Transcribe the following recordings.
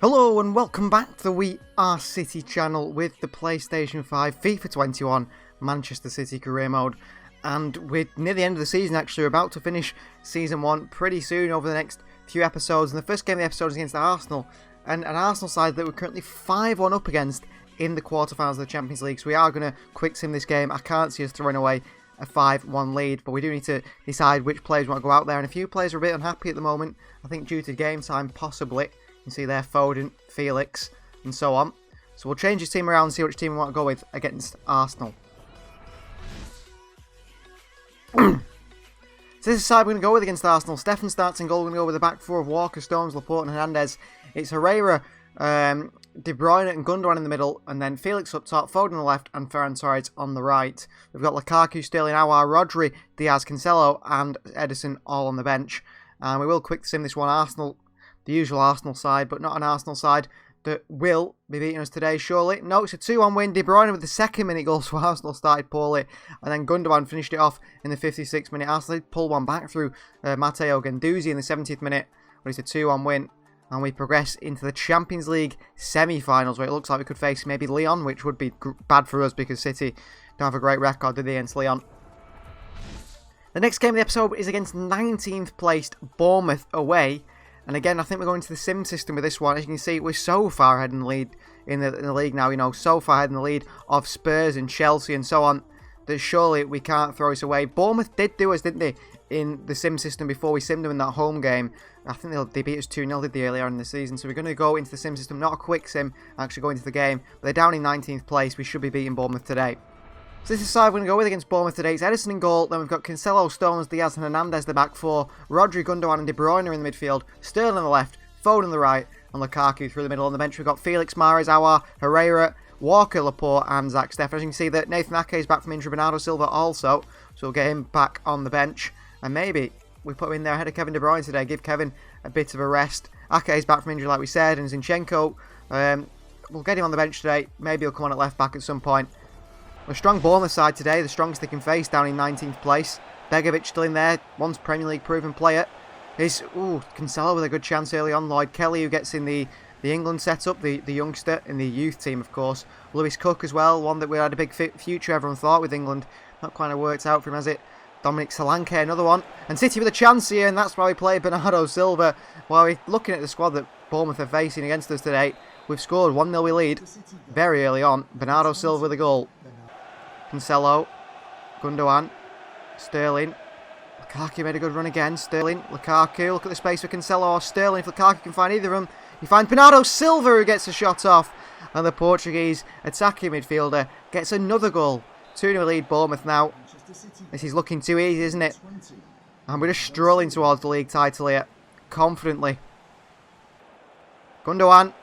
Hello and welcome back to the We Are City channel with the PlayStation 5 FIFA 21 Manchester City career mode. And we're near the end of the season actually. We're about to finish Season 1 pretty soon over the next few episodes. And the first game of the episode is against Arsenal. And an Arsenal side that we're currently 5-1 up against in the quarterfinals of the Champions League. So we are going to quick sim this game. I can't see us throwing away a 5-1 lead. But we do need to decide which players want to go out there. And a few players are a bit unhappy at the moment. I think due to game time possibly. You can see there Foden, Felix, and so on. So we'll change his team around and see which team we want to go with against Arsenal. So this is the side we're going to go with against Arsenal. Stefan starts in goal. We're going to go with the back four of Walker, Stones, Laporte, and Hernandez. It's Herrera, De Bruyne, and Gundogan in the middle, and then Felix up top, Foden on the left, and Ferran Torres on the right. We've got Lukaku, Sterling, Aouar, Rodri, Diaz, Cancelo, and Ederson all on the bench. And we will quick sim this one. Arsenal. The usual Arsenal side, but not an Arsenal side that will be beating us today, surely. No, it's a 2-1 win. De Bruyne with the second minute goal, so Arsenal started poorly. And then Gundogan finished it off in the 56th minute. Arsenal did pull one back through Matteo Guendouzi in the 70th minute. But it's a 2-1 win. And we progress into the Champions League semi-finals, where it looks like we could face maybe Lyon, which would be bad for us because City don't have a great record, did they, against Lyon. The next game of the episode is against 19th placed Bournemouth away. And again, I think we're going to the sim system with this one. As you can see, we're so far ahead in the lead in the league now, you know, so far ahead in the lead of Spurs and Chelsea and so on, that surely we can't throw us away. Bournemouth did do us, didn't they, in the sim system before we simmed them in that home game. I think they beat us 2-0, did they, earlier in the season. So we're going to go into the sim system, not a quick sim, actually go into the game. But they're down in 19th place. We should be beating Bournemouth today. So this is the side we're going to go with against Bournemouth today. It's Ederson in goal. Then we've got Cancelo, Stones, Diaz and Hernandez the back four. Rodri, Gundogan and De Bruyne in the midfield. Sterling on the left. Foden on the right. And Lukaku through the middle. On the bench we've got Felix, Mahrez, Aouar, Herrera, Walker, Laporte and Zach Steffen. As you can see that Nathan Ake is back from injury. Bernardo Silva also. So we'll get him back on the bench. And maybe we put him in there ahead of Kevin De Bruyne today. Give Kevin a bit of a rest. Ake is back from injury like we said. And Zinchenko, we'll get him on the bench today. Maybe he'll come on at left back at some point. A strong Bournemouth side today, the strongest they can face, down in 19th place. Begovic still in there, once Premier League proven player. Cancelo with a good chance early on. Lloyd Kelly, who gets in the England setup, the youngster in the youth team, of course. Lewis Cook as well, one that we had a big future, everyone thought, with England. Not quite worked out for him, has it? Dominic Solanke, another one. And City with a chance here, and that's why we play Bernardo Silva. While we're looking at the squad that Bournemouth are facing against us today, we've scored 1-0 we lead very early on. Bernardo Silva with a goal. Cancelo, Gundogan, Sterling, Lukaku made a good run again. Sterling, Lukaku, look at the space for Cancelo or Sterling. If Lukaku can find either of them, you find Bernardo Silva who gets a shot off. And the Portuguese attacking midfielder gets another goal. 2-0 lead Bournemouth now. This is looking too easy, isn't it? And we're just strolling towards the league title here, confidently. Gundogan.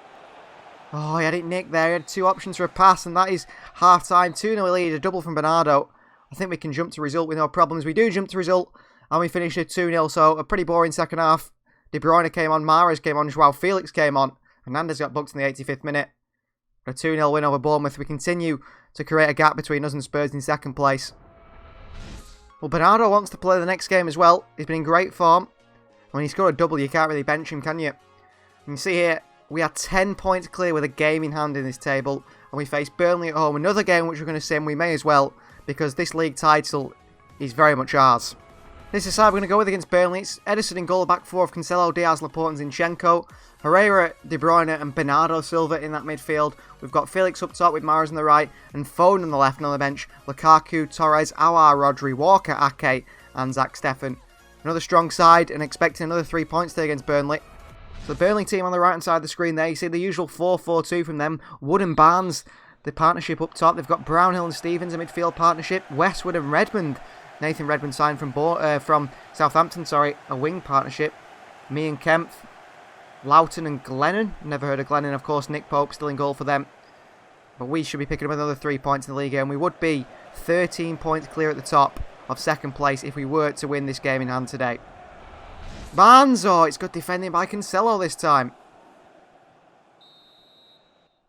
Oh, he had it nicked there. He had two options for a pass, and that is half-time. 2-0 lead, a double from Bernardo. I think we can jump to result with no problems. We do jump to result, and we finish at 2-0, so a pretty boring second half. De Bruyne came on, Mahrez came on, Joao Felix came on. Hernandez got booked in the 85th minute. A 2-0 win over Bournemouth. We continue to create a gap between us and Spurs in second place. Well, Bernardo wants to play the next game as well. He's been in great form. When he scored a double, you can't really bench him, can you? You can see here, we are 10 points clear with a game in hand in this table. And we face Burnley at home. Another game which we're going to sim. We may as well, because this league title is very much ours. This is the side we're going to go with against Burnley. It's Ederson in goal, back four of Cancelo, Diaz, Laporte and Zinchenko. Herrera, De Bruyne and Bernardo Silva in that midfield. We've got Felix up top with Mahrez on the right. And Foden on the left and on the bench. Lukaku, Torres, Aouar, Rodri, Walker, Ake and Zach Steffen. Another strong side and expecting another 3 points there against Burnley. So the Burnley team on the right hand side of the screen there. You see the usual 4-4-2 from them. Wood and Barnes, the partnership up top. They've got Brownhill and Stevens, a midfield partnership. Westwood and Redmond. Nathan Redmond signed from Southampton, a wing partnership. Me and Kempf. Loughton and Glennon. Never heard of Glennon, of course. Nick Pope still in goal for them. But we should be picking up another 3 points in the league, and we would be 13 points clear at the top of second place if we were to win this game in hand today. Barnes, it's good defending by Cancelo this time.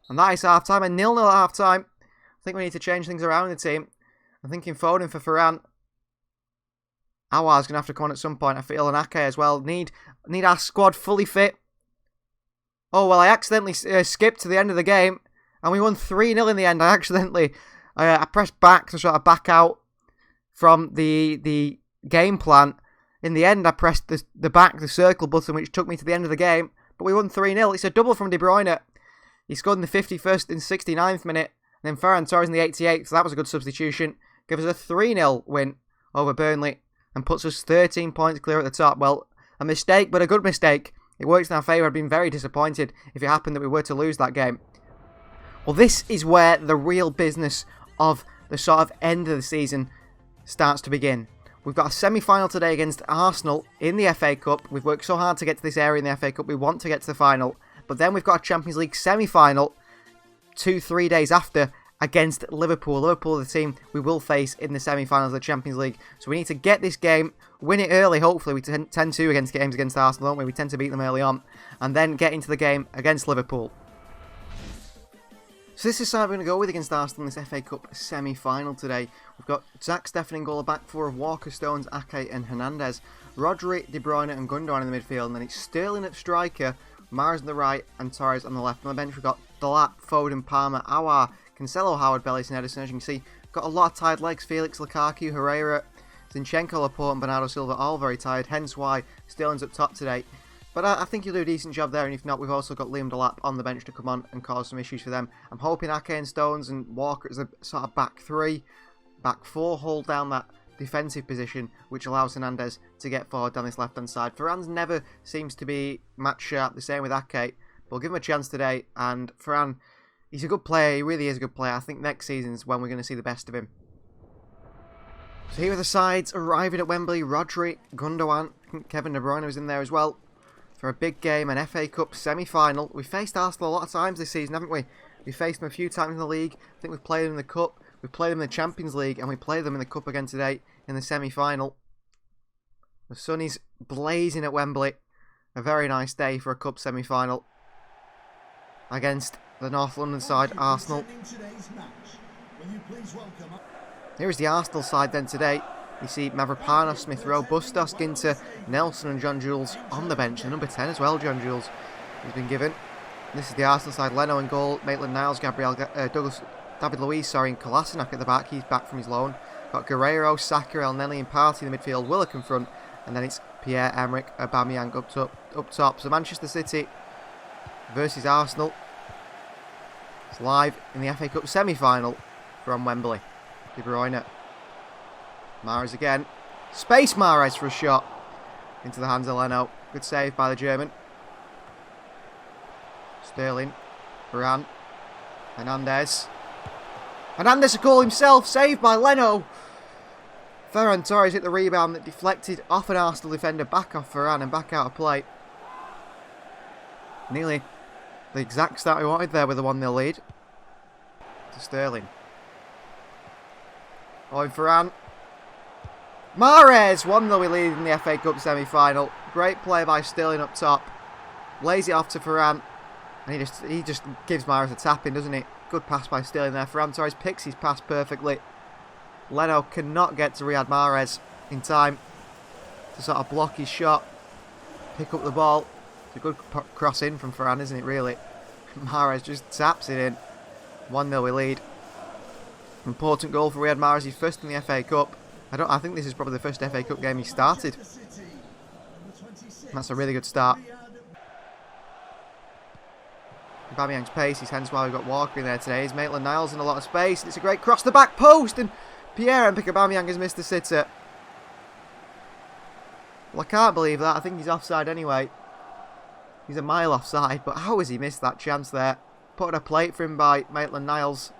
And that is half-time, and 0-0 at half-time. I think we need to change things around in the team. I'm thinking Foden for Ferran. Aouar's going to have to come on at some point, I feel, and Ake as well. Need our squad fully fit. Oh, well, I accidentally skipped to the end of the game, and we won 3-0 in the end. I pressed back to sort of back out from the game plan. In the end, I pressed the circle button, which took me to the end of the game, but we won 3-0. It's a double from De Bruyne. He scored in the 51st and 69th minute, and then Ferran Torres in the 88th, so that was a good substitution. Give us a 3-0 win over Burnley, and puts us 13 points clear at the top. Well, a mistake, but a good mistake. It works in our favour. I'd been very disappointed if it happened that we were to lose that game. Well, this is where the real business of the sort of end of the season starts to begin. We've got a semi-final today against Arsenal in the FA Cup. We've worked so hard to get to this area in the FA Cup. We want to get to the final. But then we've got a Champions League semi-final 2-3 days after against Liverpool. Liverpool are the team we will face in the semi-finals of the Champions League. So we need to get this game, win it early, hopefully. We tend to against games against Arsenal, don't we? We tend to beat them early on. And then get into the game against Liverpool. So this is how we're going to go with against Arsenal in this FA Cup semi-final today. We've got Zach Steffen in goal, a back four of Walker, Stones, Ake and Hernandez. Rodri, De Bruyne and Gundogan in the midfield. And then it's Sterling at striker, Mahrez on the right and Torres on the left. On the bench we've got Delap, Foden, Palmer, Aouar, Cancelo, Howard, Bellis and Ederson. As you can see, got a lot of tired legs. Felix, Lukaku, Herrera, Zinchenko, Laporte and Bernardo Silva all very tired. Hence why Sterling's up top today. But I think he'll do a decent job there, and if not, we've also got Liam Delap on the bench to come on and cause some issues for them. I'm hoping Ake and Stones and Walker as a sort of back three, back four, hold down that defensive position, which allows Hernandez to get forward down this left-hand side. Ferran's never seems to be match sharp, the same with Ake, but we'll give him a chance today, and Ferran, he's a good player, he really is a good player. I think next season is when we're going to see the best of him. So here are the sides arriving at Wembley. Rodri, Gundogan, Kevin De Bruyne was in there as well. For a big game, an FA Cup semi-final. We've faced Arsenal a lot of times this season, haven't we? We faced them a few times in the league. I think we've played them in the Cup. We've played them in the Champions League, and we played them in the Cup again today in the semi-final. The sun is blazing at Wembley. A very nice day for a Cup semi-final against the North London side, Arsenal. Here is the Arsenal side then today. You see Mavropanos, Smith Rowe, Bustos, Ginter, Nelson and John Jules on the bench. And number 10 as well, John Jules, has been given. This is the Arsenal side. Leno in goal, Maitland-Niles, David Luiz, and Kolasinac at the back. He's back from his loan. Got Guerreiro, Saka, El Neni and Partey in the midfield. Willock in front. And then it's Pierre-Emerick Aubameyang up top. So Manchester City versus Arsenal. It's live in the FA Cup semi-final from Wembley. De Bruyne. Mahrez again. Space Mahrez for a shot into the hands of Leno. Good save by the German. Sterling. Varane. Hernandez. Hernandez a goal himself. Saved by Leno. Ferran Torres hit the rebound that deflected off an Arsenal defender. Back off Varane and back out of play. Nearly the exact start we wanted there with a 1-0 lead. To Sterling. Oh, Varane. Mahrez! 1-0 we lead in the FA Cup semi-final. Great play by Sterling up top. Lays it off to Varane. And he just gives Mahrez a tap-in, doesn't he? Good pass by Sterling there. Ferran Torres picks his pass perfectly. Leno cannot get to Riyad Mahrez in time to sort of block his shot. Pick up the ball. It's a good cross in from Ferran, isn't it, really? Mahrez just taps it in. 1-0 we lead. Important goal for Riyad Mahrez. He's first in the FA Cup. I think this is probably the first FA Cup game he started. That's a really good start. Aubameyang's pace is hence why we've got Walker in there today. He's Maitland-Niles in a lot of space. And it's a great cross to the back post. And Pierre-Emerick Aubameyang has missed the sitter. Well, I can't believe that. I think he's offside anyway. He's a mile offside. But how has he missed that chance there? Put on a plate for him by Maitland-Niles.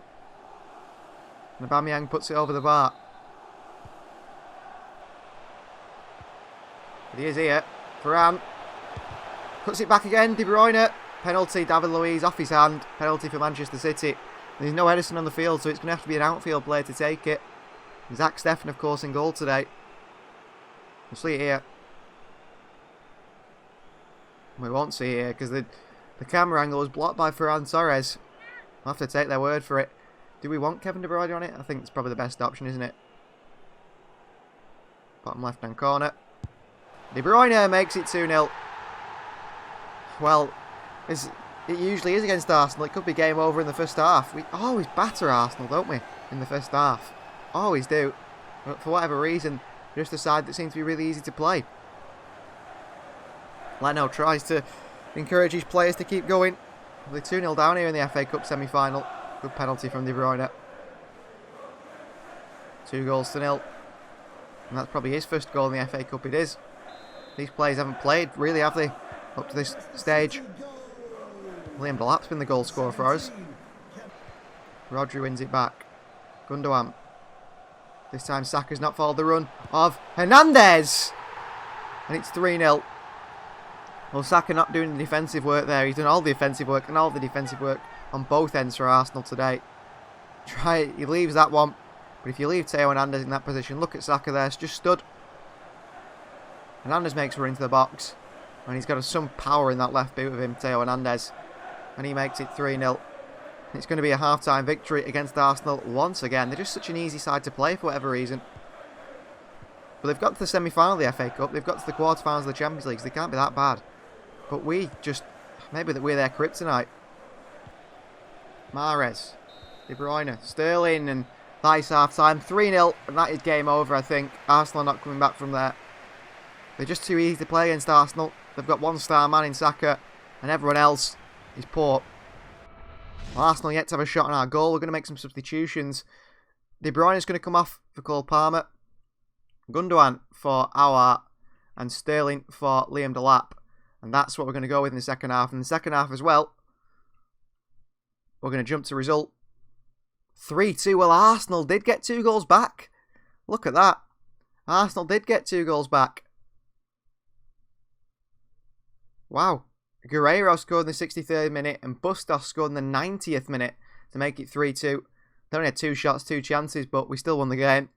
And Aubameyang puts it over the bar. But he is here. Varane. Cuts it back again. De Bruyne. Penalty. David Luiz off his hand. Penalty for Manchester City. There's no Ederson on the field, so it's going to have to be an outfield player to take it. Zach Steffen, of course, in goal today. We'll see it here. We won't see it here because the camera angle was blocked by Ferran Torres. We'll have to take their word for it. Do we want Kevin De Bruyne on it? I think it's probably the best option, isn't it? Bottom left-hand corner. De Bruyne makes it 2-0. Well, it usually is against Arsenal. It could be game over in the first half. We always batter Arsenal, don't we, in the first half? Always do. But for whatever reason, they're just a side that seems to be really easy to play. Leno tries to encourage his players to keep going. They're 2-0 down here in the FA Cup semi-final. Good penalty from De Bruyne. 2-0. And that's probably his first goal in the FA Cup, it is. These players haven't played, really, have they, up to this stage? Liam Delap's been the goal scorer for us. Rodri wins it back. Gundogan. This time Saka's not followed the run of Hernandez. And it's 3-0. Well, Saka not doing the defensive work there. He's done all the offensive work and all the defensive work on both ends for Arsenal today. He leaves that one. But if you leave Theo Hernandez in that position, look at Saka there. It's just stood. Hernandez makes a run into the box. And he's got some power in that left boot of him, Theo Hernandez. And he makes it 3-0. It's going to be a half-time victory against Arsenal once again. They're just such an easy side to play for whatever reason. But they've got to the semi-final of the FA Cup. They've got to the quarter-finals of the Champions League. So they can't be that bad. But we just... maybe that we're their kryptonite. Mahrez. De Bruyne. Sterling. And that is half-time. 3-0. And that is game over, I think. Arsenal not coming back from there. They're just too easy to play against Arsenal. They've got one-star man in Saka. And everyone else is poor. Well, Arsenal yet to have a shot on our goal. We're going to make some substitutions. De Bruyne is going to come off for Cole Palmer. Gundogan for Aouar. And Sterling for Liam Delap. And that's what we're going to go with in the second half. In the second half as well, we're going to jump to result. 3-2. Well, Arsenal did get 2 goals back. Look at that. Arsenal did get 2 goals back. Wow. Guerreiro scored in the 63rd minute and Bustos scored in the 90th minute to make it 3-2. They only had 2 shots, 2 chances, but we still won the game.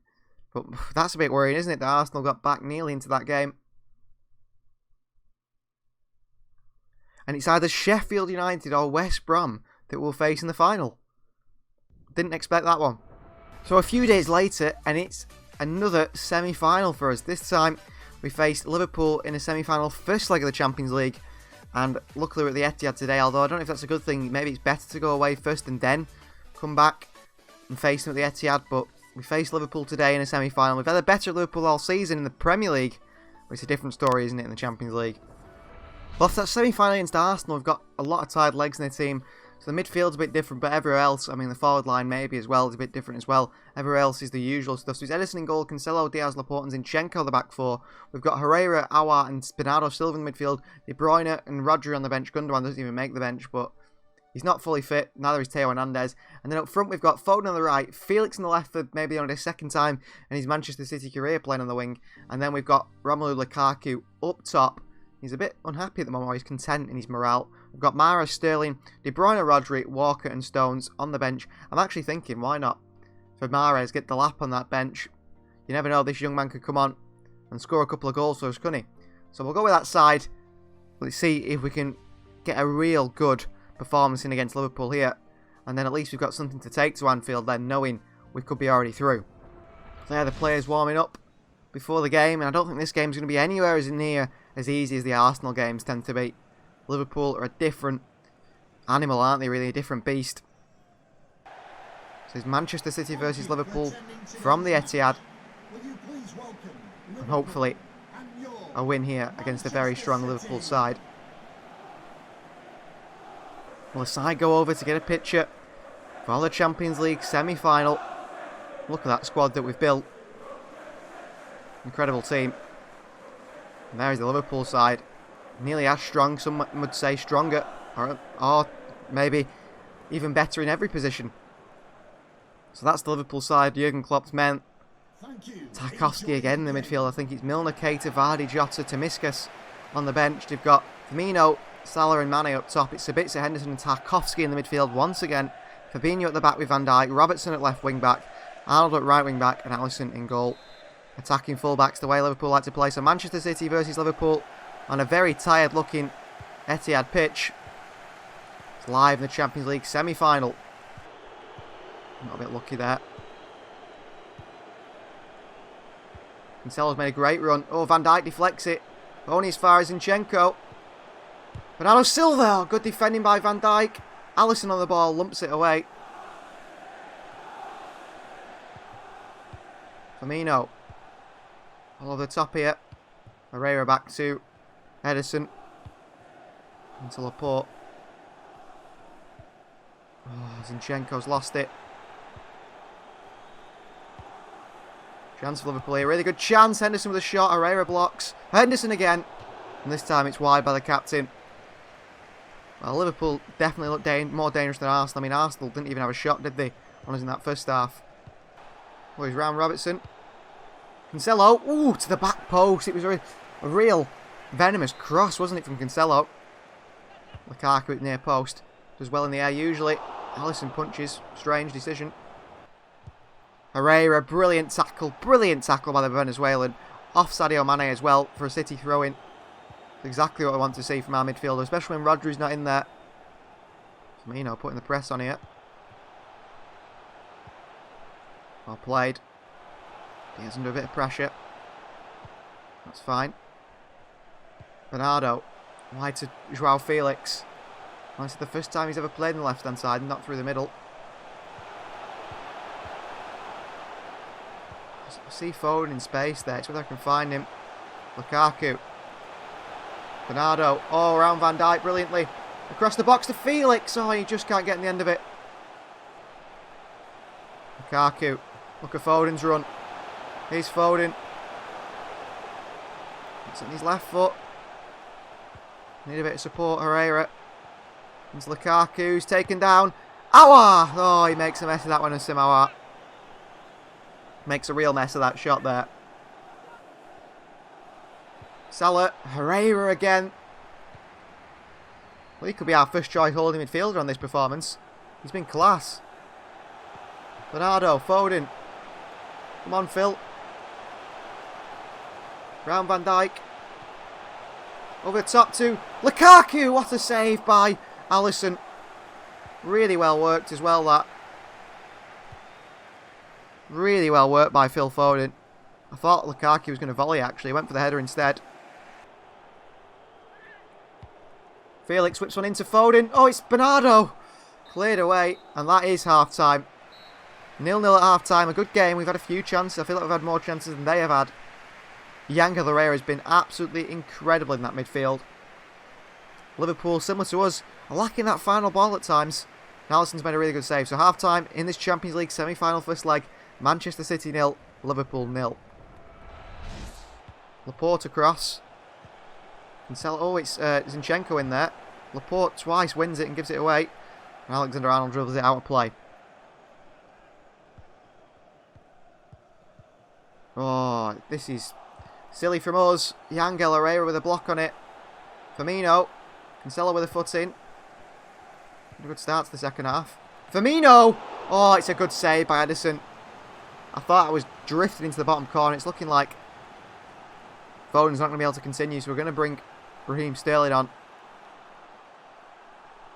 But that's a bit worrying, isn't it, that Arsenal got back nearly into that game. And it's either Sheffield United or West Brom that we'll face in the final. Didn't expect that one. So a few days later, and it's another semi-final for us. This time, we faced Liverpool in a semi-final first leg of the Champions League. And luckily we're at the Etihad today, although I don't know if that's a good thing. Maybe it's better to go away first and then come back and face them at the Etihad. But we faced Liverpool today in a semi-final. We've had a better Liverpool all season in the Premier League. But it's a different story, isn't it, in the Champions League? Well, after that semi-final against Arsenal, we've got a lot of tired legs in the team. So the midfield's a bit different, but everywhere else, I mean, the forward line maybe as well is a bit different as well. Everywhere else is the usual stuff. So it's Ederson in goal, Cancelo, Diaz, Laporte and Zinchenko the back four. We've got Herrera, Aouar and Bernardo Silva in the midfield. De Bruyne and Rodri on the bench. Gundogan doesn't even make the bench, but he's not fully fit. Neither is Theo Hernandez. And then up front, we've got Foden on the right, Felix on the left for maybe only his second time, and his Manchester City career playing on the wing. And then we've got Romelu Lukaku up top. He's a bit unhappy at the moment, or he's content in his morale. We've got Mahrez, Sterling, De Bruyne, Rodri, Walker and Stones on the bench. I'm actually thinking, why not? For Mahrez, get the lap on that bench. You never know, this young man could come on and score a couple of goals for us, couldn't he? So we'll go with that side. Let's see if we can get a real good performance in against Liverpool here. And then at least we've got something to take to Anfield then, knowing we could be already through. So there, the players warming up before the game. And I don't think this game's going to be anywhere as near as easy as the Arsenal games tend to be. Liverpool are a different animal, aren't they? Really, a different beast. So it's Manchester City versus Liverpool from the Etihad. And hopefully a win here against a very strong Liverpool side. Will the side go over to get a picture for the Champions League semi-final? Look at that squad that we've built. Incredible team. And there is the Liverpool side. Nearly as strong, some would say stronger. Or maybe even better in every position. So that's the Liverpool side. Jurgen Klopp's men. Tarkowski again in the midfield. I think it's Milner, Keita, Vardy, Jota, Tomiskas on the bench. They've got Firmino, Salah and Mane up top. It's Sabitzer, Henderson and Tarkowski in the midfield once again. Fabinho at the back with Van Dijk. Robertson at left wing back. Arnold at right wing back. And Alisson in goal. Attacking fullbacks the way Liverpool like to play. So Manchester City versus Liverpool on a very tired looking Etihad pitch. It's live in the Champions League semi-final. Not a bit lucky there. Cancelo's made a great run. Oh, Van Dijk deflects it. Only as far as Zinchenko. Bernardo Silva. Good defending by Van Dijk. Alisson on the ball, lumps it away. Firmino. All over the top here. Herrera back to Ederson. Into Laporte. Oh, Zinchenko's lost it. Chance for Liverpool here. Really good chance. Henderson with a shot. Herrera blocks. Henderson again. And this time it's wide by the captain. Well, Liverpool definitely looked more dangerous than Arsenal. I mean, Arsenal didn't even have a shot, did they? On us in that first half. Oh, he's round Robertson. Cancelo. Ooh, to the back post. It was a real venomous cross, wasn't it, from Cancelo? Lukaku at near post. Does well in the air usually. Alisson punches. Strange decision. Herrera, brilliant tackle by the Venezuelan. Off Sadio Mane as well for a City throw-in. Exactly what I want to see from our midfielder, especially when Rodri's not in there. Firmino putting the press on here. Well played. He's under a bit of pressure. That's fine. Bernardo. Wide to Joao Felix. Well, it's the first time he's ever played on the left-hand side and not through the middle. I see Foden in space there. It's whether I can find him. Lukaku. Bernardo. Oh, around Van Dijk brilliantly. Across the box to Felix. Oh, he just can't get in the end of it. Lukaku. Look at Foden's run. Here's Foden. It's on his left foot. Need a bit of support, Herrera. Into Lukaku, who's taken down. Aouar! Oh, he makes a mess of that one, and Aouar. Makes a real mess of that shot there. Salah, Herrera again. Well, he could be our first choice holding midfielder on this performance. He's been class. Bernardo, Foden. Come on, Phil. Round Van Dijk. Over the top to Lukaku. What a save by Alisson. Really well worked as well, that. Really well worked by Phil Foden. I thought Lukaku was going to volley, actually. He went for the header instead. Felix whips one into Foden. Oh, it's Bernardo. Cleared away. And that is half-time. 0-0 at half-time. A good game. We've had a few chances. I feel like we've had more chances than they have had. Yanga Herrera has been absolutely incredible in that midfield. Liverpool, similar to us, are lacking that final ball at times. And Alisson's made a really good save. So half-time in this Champions League semi-final first leg. Manchester City 0, Liverpool 0. Laporte across. Oh, it's Zinchenko in there. Laporte twice wins it and gives it away. And Alexander-Arnold dribbles it out of play. Oh, this is silly from us. Yangel Herrera with a block on it. Firmino. Cancelo with a foot in. A good start to the second half. Firmino! Oh, it's a good save by Ederson. I thought I was drifting into the bottom corner. It's looking like Foden's not going to be able to continue, so we're going to bring Raheem Sterling on.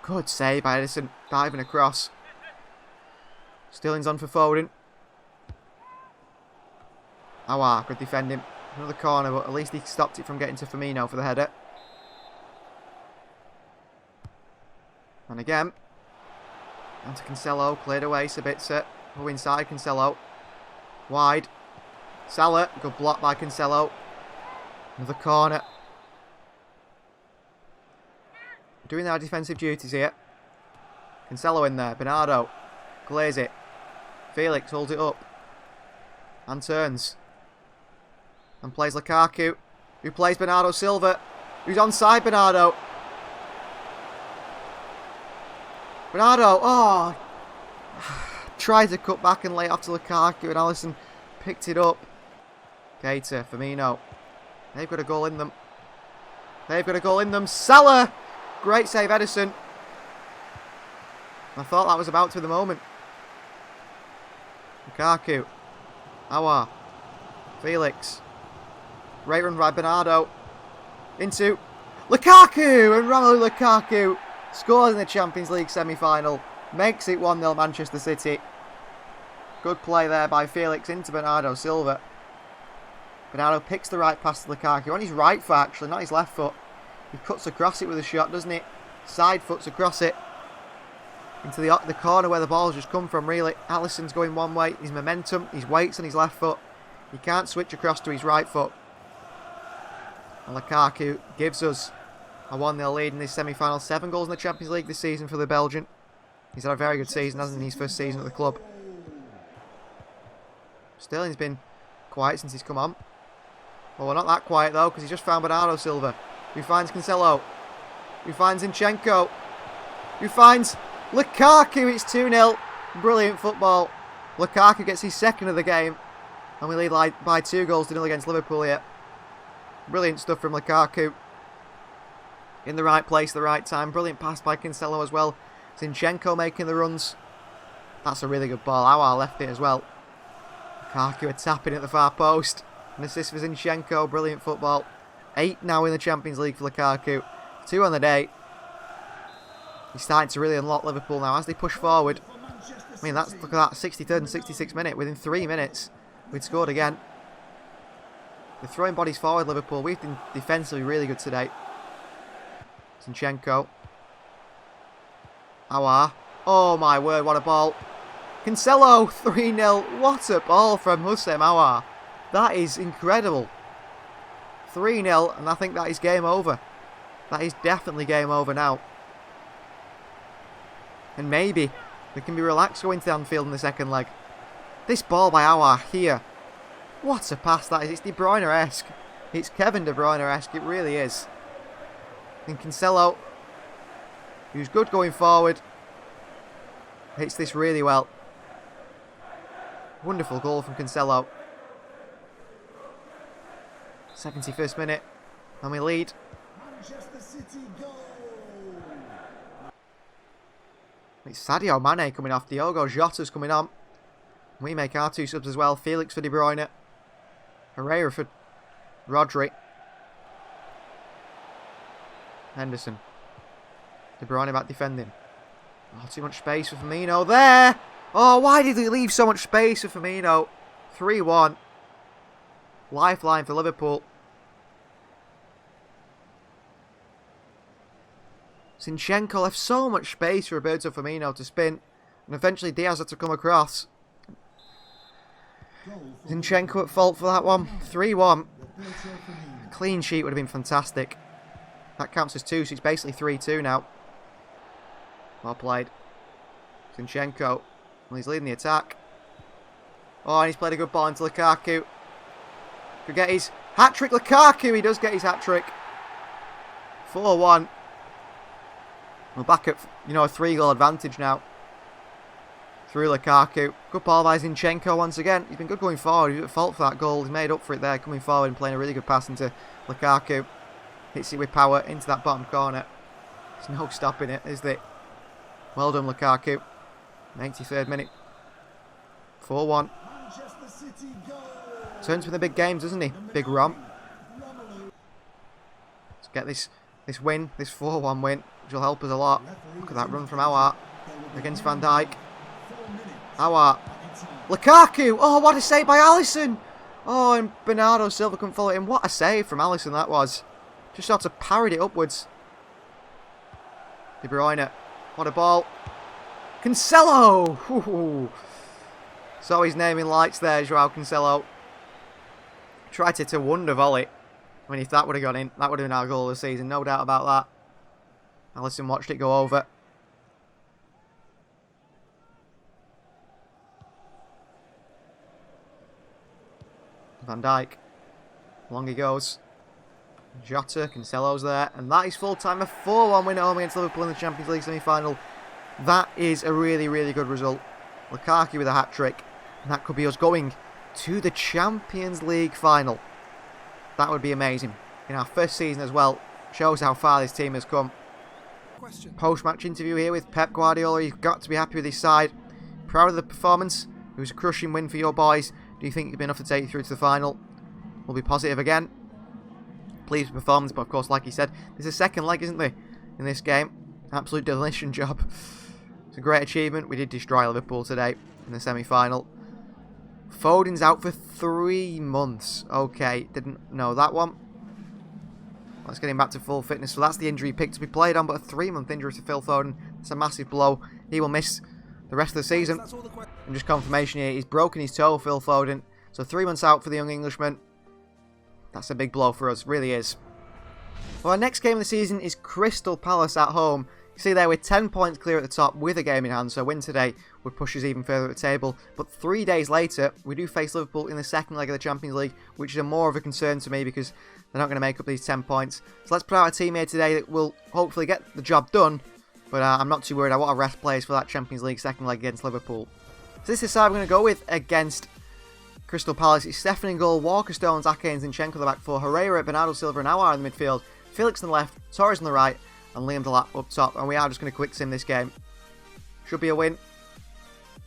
Good save by Ederson. Diving across. Sterling's on for Foden. Aouar could defend him. Another corner, but at least he stopped it from getting to Firmino for the header. And again. On to Cancelo. Cleared away. Sabitzer. Oh, inside Cancelo. Wide. Salah. Good block by Cancelo. Another corner. Doing our defensive duties here. Cancelo in there. Bernardo. Glaze it. Felix holds it up. And turns. And plays Lukaku. Who plays Bernardo Silva. Who's onside Bernardo. Bernardo. Oh. Tried to cut back and lay it off to Lukaku. And Alisson picked it up. Keita. Firmino. They've got a goal in them. They've got a goal in them. Salah. Great save, Ederson. I thought that was about to the moment. Lukaku. Aouar. Felix. Great run by Bernardo. Into Lukaku. And Romelu Lukaku scores in the Champions League semi-final. Makes it 1-0 Manchester City. Good play there by Felix into Bernardo Silva. Bernardo picks the right pass to Lukaku. On his right foot, actually, not his left foot. He cuts across it with a shot, doesn't he? Side foots across it. Into the corner where the ball's just come from, really. Alisson's going one way. His momentum, his weight's on his left foot. He can't switch across to his right foot. And Lukaku gives us a 1-0 lead in this semi-final. 7 goals in the Champions League this season for the Belgian. He's had a very good season, hasn't he? His first season at the club. Sterling's been quiet since he's come on. Well, we're not that quiet, though, because he's just found Bernardo Silva. Who finds Cancelo. Who finds Zinchenko. Who finds Lukaku. It's 2-0. Brilliant football. Lukaku gets his second of the game. And we lead by 2 goals to 0 against Liverpool here. Brilliant stuff from Lukaku. In the right place, the right time. Brilliant pass by Cancelo as well. Zinchenko making the runs. That's a really good ball. Aouar left it as well. Lukaku a tapping at the far post. An assist for Zinchenko. Brilliant football. 8 now in the Champions League for Lukaku. 2 on the day. He's starting to really unlock Liverpool now as they push forward. I mean, look at that. 63rd and 66th minute. Within 3 minutes, we'd scored again. They're throwing bodies forward, Liverpool. We've been defensively really good today. Zinchenko. Aouar. Oh my word, what a ball. Cancelo, 3-0. What a ball from Houssem Aouar. That is incredible. 3-0, and I think that is game over. That is definitely game over now. And maybe we can be relaxed going to Anfield in the second leg. This ball by Aouar here. What a pass that is. It's De Bruyne-esque. It's Kevin De Bruyne-esque. It really is. And Cancelo, who's good going forward, hits this really well. Wonderful goal from Cancelo. 71st minute. And we lead. It's Sadio Mane coming off. Diogo Jota's coming on. We make our 2 subs as well. Felix for De Bruyne. Herrera for Rodri. Henderson. De Bruyne back defending. Oh, too much space for Firmino there. Oh, why did he leave so much space for Firmino? 3-1. Lifeline for Liverpool. Zinchenko left so much space for Roberto Firmino to spin. And eventually Diaz had to come across. Zinchenko at fault for that one. 3-1. A clean sheet would have been fantastic. That counts as 2, so it's basically 3-2 now. Well played. Zinchenko. Well, he's leading the attack. Oh, and he's played a good ball into Lukaku. Could get his hat-trick. Lukaku, he does get his hat-trick. 4-1. We're back at, a 3-goal advantage now. Through Lukaku. Good ball by Zinchenko once again. He's been good going forward. He's at fault for that goal. He's made up for it there, coming forward and playing a really good pass into Lukaku. Hits it with power into that bottom corner. There's no stopping it, is there? Well done, Lukaku. 93rd minute. 4-1. Turns for the big games, doesn't he? Big romp. Let's get this win, this 4-1 win, which will help us a lot. Look at that run from Aouar against Van Dijk. Aouar. Lukaku! Oh, what a save by Alisson! Oh, and Bernardo Silva couldn't follow him. What a save from Alisson that was. Just sort of parried it upwards. De Bruyne. What a ball. Cancelo! Ooh. Saw his name in lights there, Joao Cancelo. Tried to hit a wonder volley. I mean, if that would have gone in, that would have been our goal of the season. No doubt about that. Alisson watched it go over. Van Dijk. Long he goes. Jota, Cancelo's there. And that is full time. A 4-1 win at home against Liverpool in the Champions League semi-final. That is a really, really good result. Lukaku with a hat-trick. And that could be us going to the Champions League final. That would be amazing. In our first season as well. Shows how far this team has come. Post-match interview here with Pep Guardiola. He's got to be happy with his side. Proud of the performance. It was a crushing win for your boys. Do you think it'd be enough to take you through to the final? We'll be positive again. Pleased with the performance, but of course, like he said, there's a second leg, isn't there, in this game? Absolute demolition job. It's a great achievement. We did destroy Liverpool today in the semi-final. Foden's out for 3 months. Okay, didn't know that one. Let's get him back to full fitness. So that's the injury pick to be played on, but a 3-month injury to Phil Foden. It's a massive blow. He will miss the rest of the season. And just confirmation here, he's broken his toe, Phil Foden. So 3 months out for the young Englishman. That's a big blow for us, really is. Well, our next game of the season is Crystal Palace at home. You see there, we're 10 points clear at the top with a game in hand, so a win today would push us even further at the table. But 3 days later, we do face Liverpool in the second leg of the Champions League, which is more of a concern to me because they're not going to make up these 10 points. So let's put out a team here today that will hopefully get the job done, but I'm not too worried. I want to rest players for that Champions League second leg against Liverpool. So this is the side we're going to go with against Crystal Palace. It's Stefan in goal, Walker, Stones, Ake and Zinchenko the back four, Herrera, Bernardo Silva and Aouar in the midfield, Felix on the left, Torres on the right, and Liam Delap up top. And we are just going to quick sim this game. Should be a win.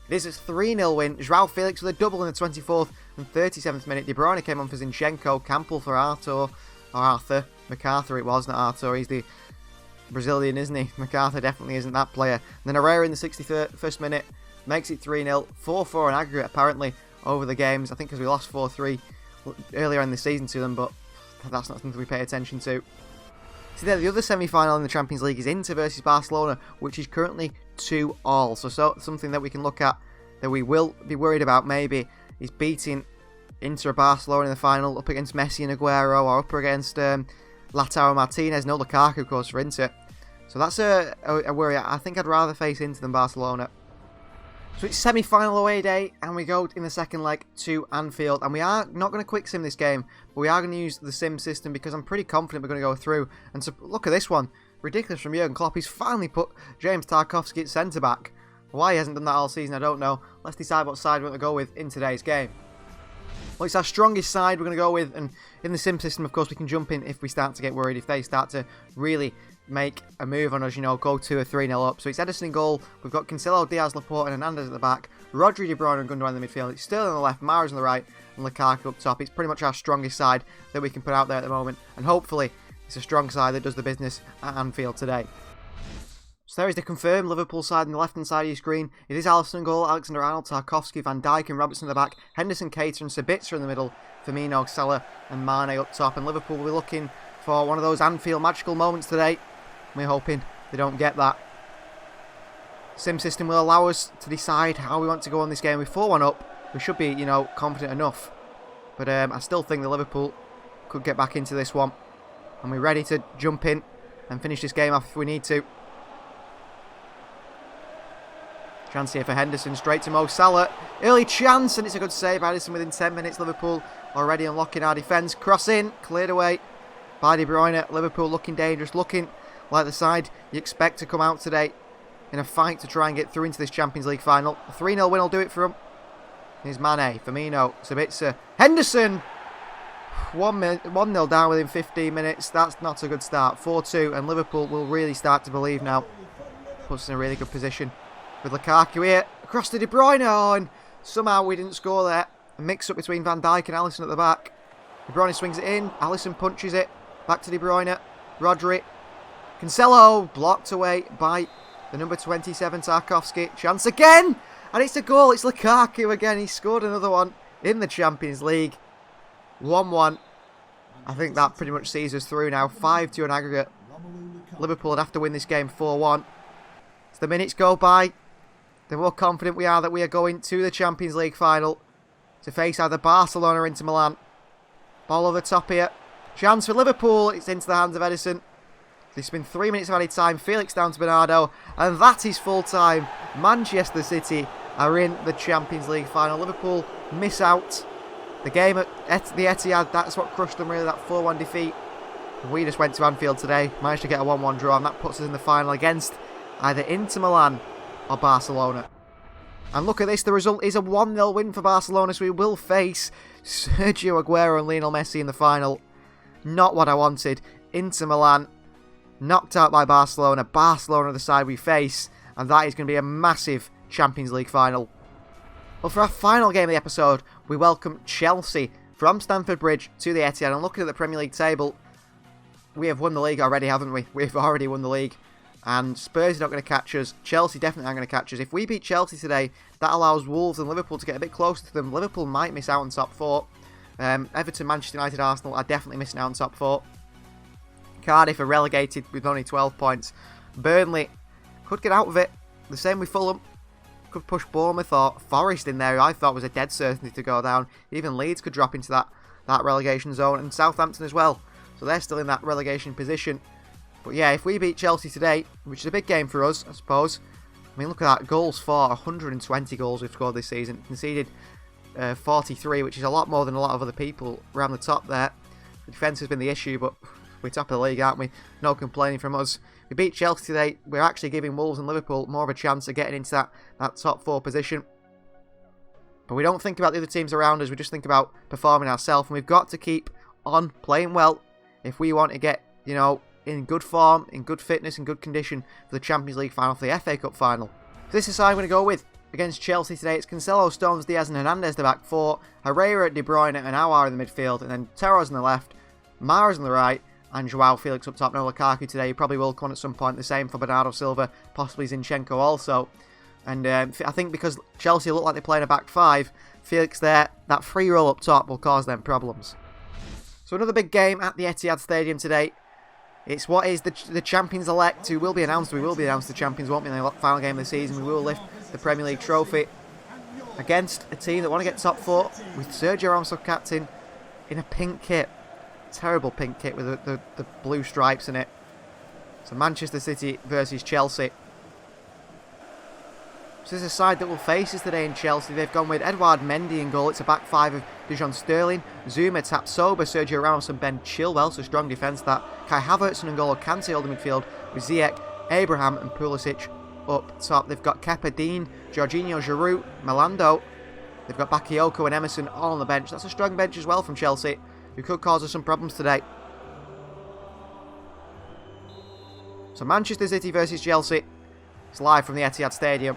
It is a 3-0 win. João Felix with a double in the 24th and 37th minute. De Bruyne came on for Zinchenko, Campbell for Arthur. MacArthur it was, not Arthur. He's the Brazilian, isn't he? MacArthur definitely isn't that player. And then Herrera in the 61st minute makes it 3-0. 4-4 in aggregate apparently over the games. I think because we lost 4-3 earlier in the season to them, but that's not something we pay attention to. See there, the other semi-final in the Champions League is Inter versus Barcelona, which is currently 2-2. So something that we can look at that we will be worried about maybe is beating Inter or Barcelona in the final up against Messi and Aguero, or up against Lautaro Martinez. No Lukaku, of course, for Inter. So that's a worry. I think I'd rather face Inter than Barcelona. So it's semi-final away day, and we go in the second leg to Anfield. And we are not going to quick sim this game, but we are going to use the sim system because I'm pretty confident we're going to go through. And so look at this one. Ridiculous from Jurgen Klopp. He's finally put James Tarkowski at centre-back. Why he hasn't done that all season, I don't know. Let's decide what side we're going to go with in today's game. Well, it's our strongest side we're going to go with, and in the sim system, of course, we can jump in if we start to get worried, if they start to really make a move on us, you know, go 2 or 3-0 up. So it's Ederson in goal, we've got Cancelo, Diaz, Laporte and Hernandez at the back, Rodri, De Bruyne and Gundogan in the midfield, it's Sterling on the left, Mahrez on the right and Lukaku up top. It's pretty much our strongest side that we can put out there at the moment, and hopefully it's a strong side that does the business at Anfield today. So there is the confirmed Liverpool side on the left-hand side of your screen. It is Alisson in goal, Alexander-Arnold, Tarkowski, Van Dijk and Robertson at the back, Henderson, Keita and Sabitzer in the middle, Firmino, Salah and Mane up top. And Liverpool will be looking for one of those Anfield magical moments today. We're hoping they don't get that. Sim system will allow us to decide how we want to go on this game. With 4-1 up, we should be, you know, confident enough. But I still think that Liverpool could get back into this one. And we're ready to jump in and finish this game off if we need to. Chance here for Henderson, straight to Mo Salah. Early chance, and it's a good save. Addison within 10 minutes. Liverpool already unlocking our defence. Cross in, cleared away by De Bruyne. Liverpool looking dangerous, looking like the side you expect to come out today in a fight to try and get through into this Champions League final. A 3-0 win will do it for them. Here's Mane, Firmino, Sabitzer, Henderson. 1-0 down within 15 minutes. That's not a good start. 4-2, and Liverpool will really start to believe now. Puts us in a really good position. With Lukaku here, across to De Bruyne, and somehow we didn't score there. A mix-up between Van Dijk and Alisson at the back. De Bruyne swings it in, Alisson punches it, back to De Bruyne, Rodri, Cancelo, blocked away by the number 27, Tarkowski. Chance again, and it's a goal, it's Lukaku again. He scored another one in the Champions League. 1-1. I think that pretty much sees us through now. 5-2 in aggregate. Liverpool would have to win this game 4-1. As the minutes go by, the more confident we are that we are going to the Champions League final to face either Barcelona or Inter Milan. Ball over the top here. Chance for Liverpool. It's into the hands of Ederson. It's been 3 minutes of added time. Felix down to Bernardo. And that is full time. Manchester City are in the Champions League final. Liverpool miss out. The game at the Etihad, that's what crushed them really, that 4-1 defeat. We just went to Anfield today, managed to get a 1-1 draw, and that puts us in the final against either Inter Milan or Barcelona. And look at this, the result is a 1-0 win for Barcelona, so we will face Sergio Aguero and Lionel Messi in the final. Not what I wanted. Inter Milan knocked out by Barcelona. Barcelona are the side we face, and that is going to be a massive Champions League final. Well, for our final game of the episode, we welcome Chelsea from Stamford Bridge to the Etihad. And looking at the Premier League table, we have won the league already, haven't we? We've already won the league. And Spurs are not going to catch us. Chelsea definitely aren't going to catch us. If we beat Chelsea today, that allows Wolves and Liverpool to get a bit closer to them. Liverpool might miss out on top 4. Everton, Manchester United, Arsenal are definitely missing out on top 4. Cardiff are relegated with only 12 points. Burnley could get out of it. The same with Fulham. Could push Bournemouth or Forest in there, who I thought was a dead certainty to go down. Even Leeds could drop into that relegation zone, and Southampton as well. So they're still in that relegation position. But yeah, if we beat Chelsea today, which is a big game for us, I suppose. I mean, look at that. Goals for 120 goals we've scored this season. Conceded 43, which is a lot more than a lot of other people around the top there. The defence has been the issue, but we're top of the league, aren't we? No complaining from us. We beat Chelsea today. We're actually giving Wolves and Liverpool more of a chance of getting into that top 4 position. But we don't think about the other teams around us. We just think about performing ourselves. And we've got to keep on playing well if we want to get, you know, in good form, in good fitness, and good condition for the Champions League final, for the FA Cup final. So this is how I'm going to go with against Chelsea today. It's Cancelo, Stones, Diaz and Hernandez the back 4, Herrera, De Bruyne and Aouar in the midfield, and then Terros on the left, Mahrez on the right, and Joao Felix up top. No Lukaku today. He probably will come on at some point. The same for Bernardo Silva, possibly Zinchenko also. And I think because Chelsea look like they're playing a back 5, Felix there, that free roll up top will cause them problems. So another big game at the Etihad Stadium today. It's what is the champions-elect who will be announced. We will be announced the champions, won't we, in the final game of the season. We will lift the Premier League trophy against a team that want to get top 4 with Sergio Ramos captain in a pink kit. Terrible pink kit with the blue stripes in it. So Manchester City versus Chelsea. So this is a side that will face us today in Chelsea. They've gone with Edouard Mendy in goal. It's a back 5 of Dijon Sterling, Zuma, Tapsoba, Sergio Ramos and Ben Chilwell. So strong defence that. Kai Havertz and N'Golo Kante hold the midfield with Ziyech, Abraham and Pulisic up top. They've got Kepa, Dean, Jorginho, Giroud, Melando. They've got Bakayoko and Emerson all on the bench. That's a strong bench as well from Chelsea, who could cause us some problems today. So Manchester City versus Chelsea. It's live from the Etihad Stadium.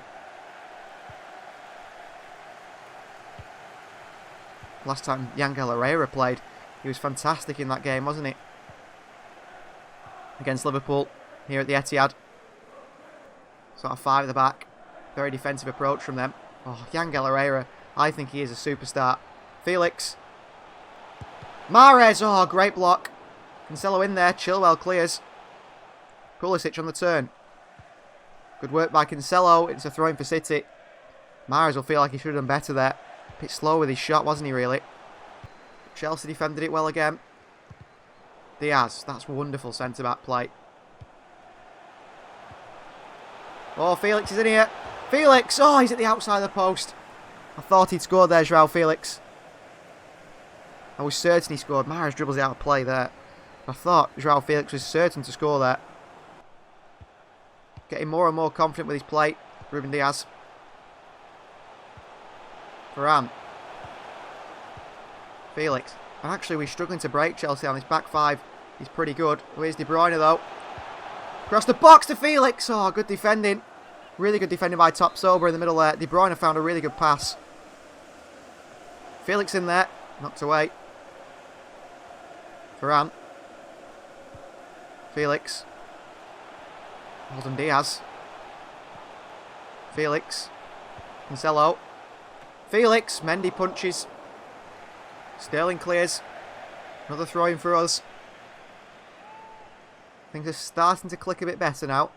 Last time Yangel Herrera played, he was fantastic in that game, wasn't he? Against Liverpool, here at the Etihad. Sort of 5 at the back. Very defensive approach from them. Oh, Yangel Herrera, I think he is a superstar. Felix. Mahrez, oh, great block. Cancelo in there, Chilwell clears. Pulisic on the turn. Good work by Cancelo, it's a throw-in for City. Mahrez will feel like he should have done better there. A bit slow with his shot, wasn't he, really? Chelsea defended it well again. Diaz, that's wonderful centre-back play. Oh, Felix is in here. Felix! Oh, he's at the outside of the post. I thought he'd scored there, Joao Felix. I was certain he scored. Mahrez dribbles it out of play there. I thought Joao Felix was certain to score there. Getting more and more confident with his play. Ruben Diaz. Varane. Felix. And actually, we're struggling to break Chelsea on this back 5. He's pretty good. Where's De Bruyne, though? Across the box to Felix. Oh, good defending. Really good defending by Tapsoba in the middle there. De Bruyne found a really good pass. Felix in there. Knocked away. Varane. Felix. Holden Diaz. Felix. Cancelo. Felix. Mendy punches. Sterling clears. Another throw in for us. Things are starting to click a bit better now.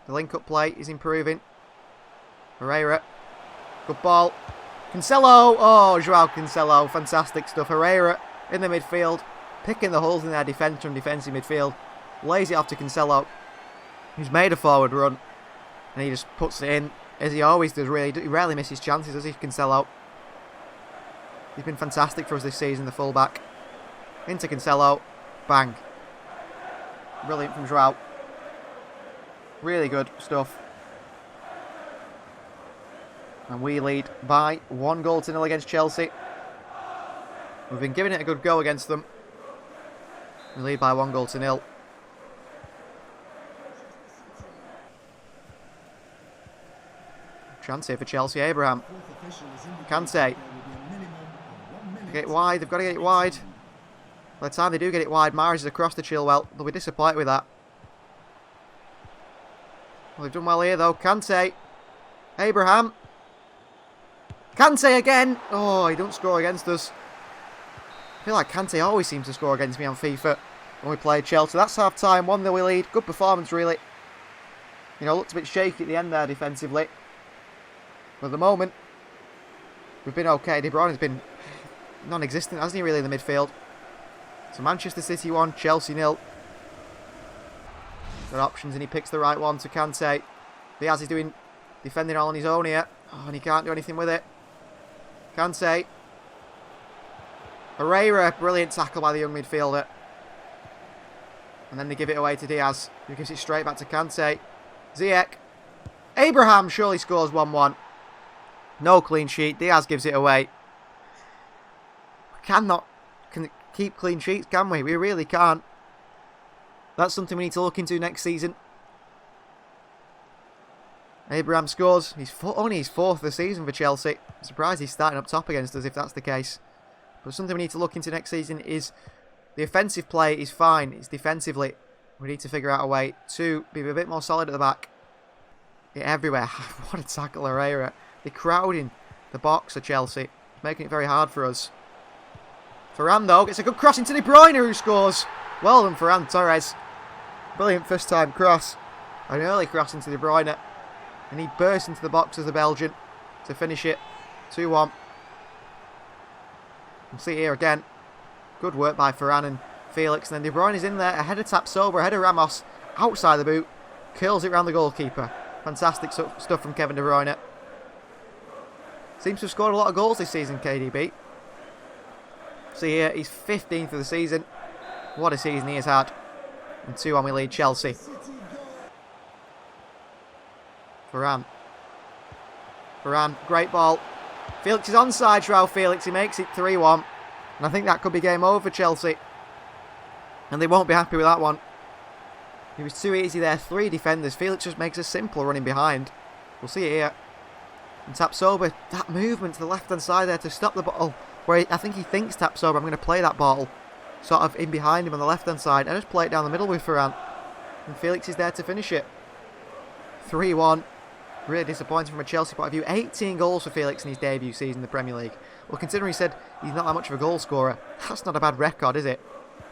The link-up play is improving. Herrera. Good ball. Cancelo. Oh, Joao Cancelo. Fantastic stuff. Herrera in the midfield. Picking the holes in their defence from defensive midfield. Lays it off to Cancelo, who's made a forward run. And he just puts it in, as he always does, really. He rarely misses chances, does he, Cancelo? He's been fantastic for us this season, the fullback. Into Cancelo. Bang. Brilliant from Joao. Really good stuff. And we lead by 1-0 against Chelsea. We've been giving it a good go against them. We lead by 1-0. Chance here for Chelsea. Abraham. Kante. Get it wide. They've got to get it wide. By the time they do get it wide, Mahrez is across the Chilwell. They'll be disappointed with that. Well, they've done well here, though. Kante. Abraham. Kante again. Oh, he don't score against us. I feel like Kante always seems to score against me on FIFA. when we played Chelsea. That's half-time, 1-0 we lead. Good performance, really. You know, looked a bit shaky at the end there defensively. But at the moment, we've been okay. De Bruyne's been non-existent, hasn't he, really, in the midfield? So Manchester City 1, Chelsea 0. Got options and he picks the right one to Kante. Diaz is defending all on his own here. Oh, and he can't do anything with it. Kante. Herrera, brilliant tackle by the young midfielder. And then they give it away to Diaz, who gives it straight back to Kante. Ziyech. Abraham surely scores 1-1. No clean sheet. Diaz gives it away. We cannot keep clean sheets, can we? We really can't. That's something we need to look into next season. Abraham scores. He's only his 4th of the season for Chelsea. I'm surprised he's starting up top against us if that's the case. But something we need to look into next season is the offensive play is fine. It's defensively. We need to figure out a way to be a bit more solid at the back. Yeah, everywhere. What a tackle, Herrera. They're crowding the box of Chelsea, making it very hard for us. Varane, though, gets a good cross into De Bruyne, who scores. Well done, Ferran Torres. Brilliant first-time cross. An early cross into De Bruyne. And he bursts into the box as the Belgian to finish it. 2-1. We'll see here again. Good work by Ferran and Felix. And then De Bruyne is in there. A header tap Sober, a header Ramos. Outside the boot. Curls it round the goalkeeper. Fantastic stuff from Kevin De Bruyne. Seems to have scored a lot of goals this season, KDB. See here, he's 15th of the season. What a season he has had. And 2-1 we lead Chelsea. Varane, great ball. Felix is onside, Joao Felix. He makes it 3-1. And I think that could be game over for Chelsea. And they won't be happy with that one. He was too easy there. 3 defenders. Felix just makes a simple running behind. We'll see it here. And Tapsoba, that movement to the left-hand side there to stop the ball. Where I think he thinks Tapsoba, I'm going to play that ball sort of in behind him on the left-hand side. I just play it down the middle with Ferran. And Felix is there to finish it. 3-1. Really disappointing from a Chelsea point of view. 18 goals for Felix in his debut season in the Premier League. Well, considering he said he's not that much of a goal scorer, that's not a bad record, is it?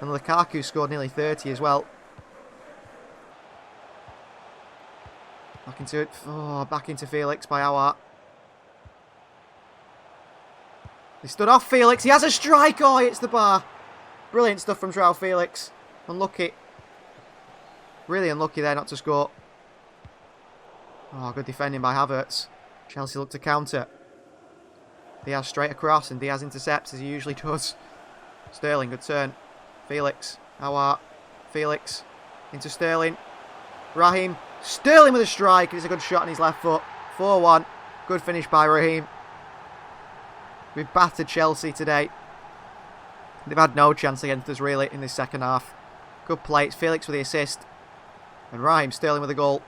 And Lukaku scored nearly 30 as well. Back into it. Oh, back into Felix by Awar. He stood off Felix. He has a strike. Oh, it's the bar. Brilliant stuff from Joao Felix. Unlucky. Really unlucky there not to score. Oh, good defending by Havertz. Chelsea look to counter. Diaz straight across and Diaz intercepts as he usually does. Sterling, good turn. Felix. Awar. Felix. Into Sterling. Raheem. Sterling with a strike. It's a good shot on his left foot. 4-1. Good finish by Raheem. We've battered Chelsea today. They've had no chance against us really in this second half. Good play. It's Felix with the assist. And Raheem Sterling with the goal.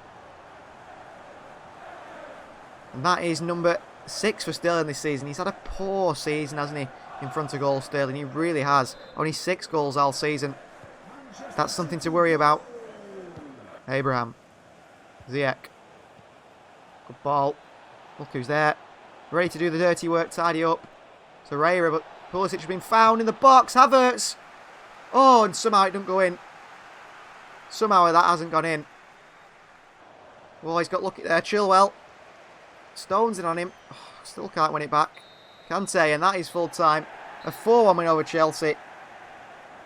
And that is number 6 for Sterling this season. He's had a poor season, hasn't he? In front of goal, Sterling. He really has. Only 6 goals all season. That's something to worry about. Abraham. Ziyech. Good ball. Look who's there. Ready to do the dirty work, tidy up. So Herrera, but Pulisic has been found in the box. Havertz. Oh, and somehow it didn't go in. Somehow that hasn't gone in. Oh, he's got lucky there. Chilwell. Stones in on him. Oh, still can't win it back. Kante, and that is full time. A 4-1 win over Chelsea.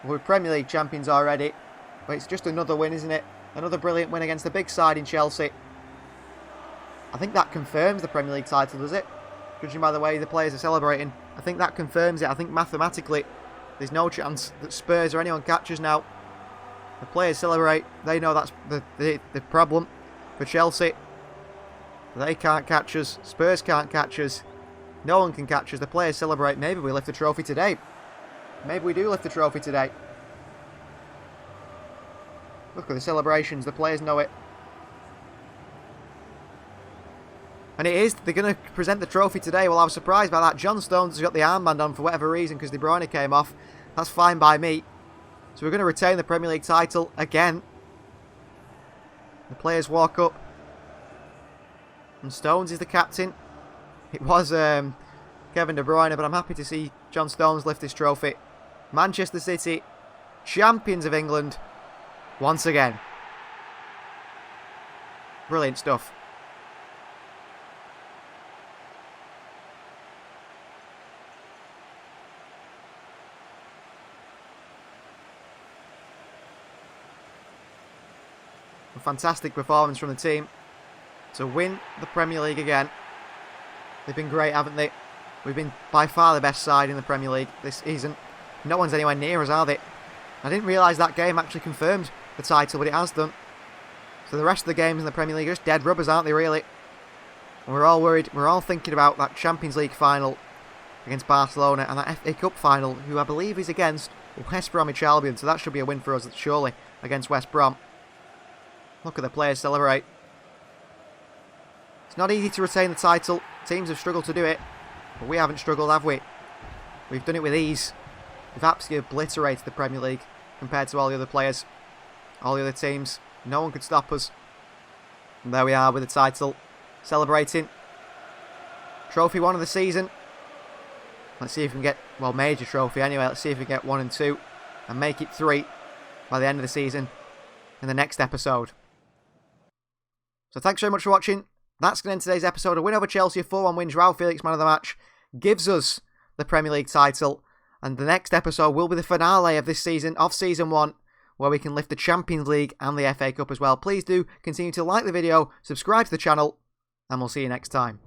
We're Premier League champions already. But it's just another win, isn't it? Another brilliant win against a big side in Chelsea. I think that confirms the Premier League title, does it? Judging by the way the players are celebrating. I think that confirms it. I think mathematically there's no chance that Spurs or anyone catches now. The players celebrate. They know that's the problem for Chelsea. They can't catch us. Spurs can't catch us. No one can catch us. The players celebrate. Maybe we lift the trophy today. Maybe we do lift the trophy today. Look at the celebrations. The players know it. And it is. They're going to present the trophy today. Well, I was surprised by that. John Stones has got the armband on for whatever reason because De Bruyne came off. That's fine by me. So we're going to retain the Premier League title again. The players walk up. And Stones is the captain. It was Kevin De Bruyne, but I'm happy to see John Stones lift this trophy. Manchester City champions of England once again. Brilliant stuff. A fantastic performance from the team to win the Premier League again. They've been great, haven't they? We've been by far the best side in the Premier League this season. No one's anywhere near us, are they? I didn't realise that game actually confirmed the title, but it has done. So the rest of the games in the Premier League are just dead rubbers, aren't they, really? And we're all worried. We're all thinking about that Champions League final against Barcelona and that FA Cup final, who I believe is against West Bromwich Albion. So that should be a win for us, surely, against West Brom. Look at the players celebrate. It's not easy to retain the title. Teams have struggled to do it, but we haven't struggled, have we? We've done it with ease. We've absolutely obliterated the Premier League compared to all the other players, all the other teams. No one could stop us. And there we are with the title, celebrating. Trophy 1 of the season. Let's see if we can get, well, major trophy anyway. Let's see if we can get 1 and 2 and make it 3 by the end of the season in the next episode. So thanks very much for watching. That's going to end today's episode. A win over Chelsea, a 4-1 win. Joao Felix, man of the match, gives us the Premier League title. And the next episode will be the finale of this season, of Season 1, where we can lift the Champions League and the FA Cup as well. Please do continue to like the video, subscribe to the channel, and we'll see you next time.